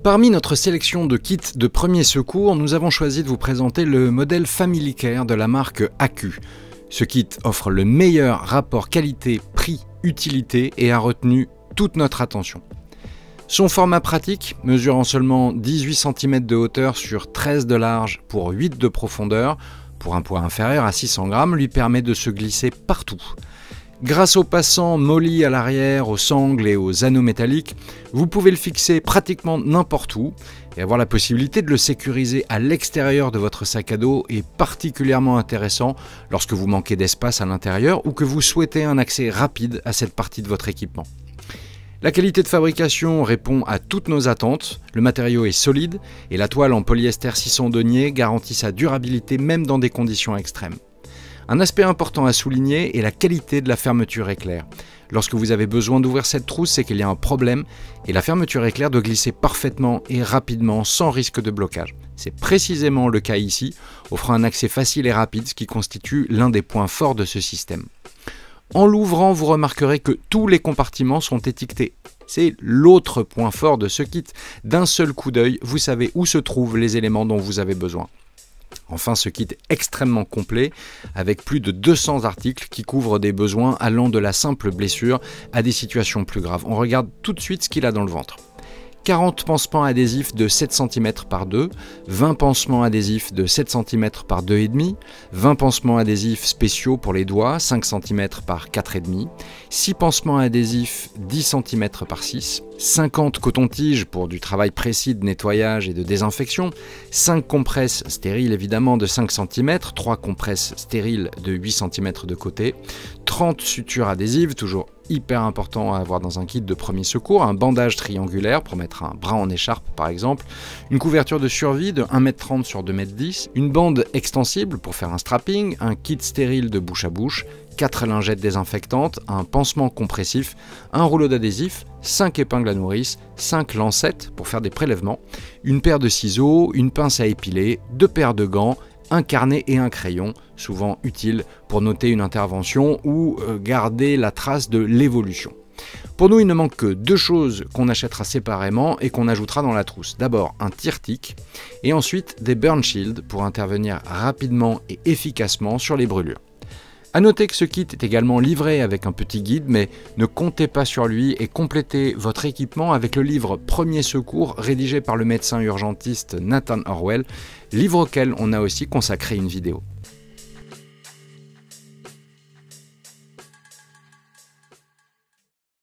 Parmi notre sélection de kits de premiers secours, nous avons choisi de vous présenter le modèle Family Care de la marque ACU. Ce kit offre le meilleur rapport qualité-prix-utilité et a retenu toute notre attention. Son format pratique, mesurant seulement 18 cm de hauteur sur 13 de large pour 8 de profondeur, pour un poids inférieur à 600 grammes, lui permet de se glisser partout. Grâce aux passants mollis à l'arrière, aux sangles et aux anneaux métalliques, vous pouvez le fixer pratiquement n'importe où et avoir la possibilité de le sécuriser à l'extérieur de votre sac à dos est particulièrement intéressant lorsque vous manquez d'espace à l'intérieur ou que vous souhaitez un accès rapide à cette partie de votre équipement. La qualité de fabrication répond à toutes nos attentes, le matériau est solide et la toile en polyester 600 denier garantit sa durabilité même dans des conditions extrêmes. Un aspect important à souligner est la qualité de la fermeture éclair. Lorsque vous avez besoin d'ouvrir cette trousse, c'est qu'il y a un problème et la fermeture éclair doit glisser parfaitement et rapidement sans risque de blocage. C'est précisément le cas ici, offrant un accès facile et rapide, ce qui constitue l'un des points forts de ce système. En l'ouvrant, vous remarquerez que tous les compartiments sont étiquetés. C'est l'autre point fort de ce kit. D'un seul coup d'œil, vous savez où se trouvent les éléments dont vous avez besoin. Enfin, ce kit est extrêmement complet, avec plus de 200 articles qui couvrent des besoins allant de la simple blessure à des situations plus graves. On regarde tout de suite ce qu'il a dans le ventre. 40 pansements adhésifs de 7 cm par 2, 20 pansements adhésifs de 7 cm par 2,5, 20 pansements adhésifs spéciaux pour les doigts, 5 cm par 4,5, 6 pansements adhésifs 10 cm par 6, 50 cotons-tiges pour du travail précis de nettoyage et de désinfection, 5 compresses stériles évidemment de 5 cm, 3 compresses stériles de 8 cm de côté, 30 sutures adhésives, toujours hyper important à avoir dans un kit de premier secours, un bandage triangulaire pour mettre un bras en écharpe par exemple, une couverture de survie de 1,30 m sur 2,10 m, une bande extensible pour faire un strapping, un kit stérile de bouche à bouche, 4 lingettes désinfectantes, un pansement compressif, un rouleau d'adhésif, 5 épingles à nourrice, 5 lancettes pour faire des prélèvements, une paire de ciseaux, une pince à épiler, 2 paires de gants, un carnet et un crayon, souvent utiles pour noter une intervention ou garder la trace de l'évolution. Pour nous, il ne manque que 2 choses qu'on achètera séparément et qu'on ajoutera dans la trousse. D'abord un tire-tic et ensuite des burn shields pour intervenir rapidement et efficacement sur les brûlures. A noter que ce kit est également livré avec un petit guide, mais ne comptez pas sur lui et complétez votre équipement avec le livre Premier secours rédigé par le médecin urgentiste Nathan Orwell, livre auquel on a aussi consacré une vidéo.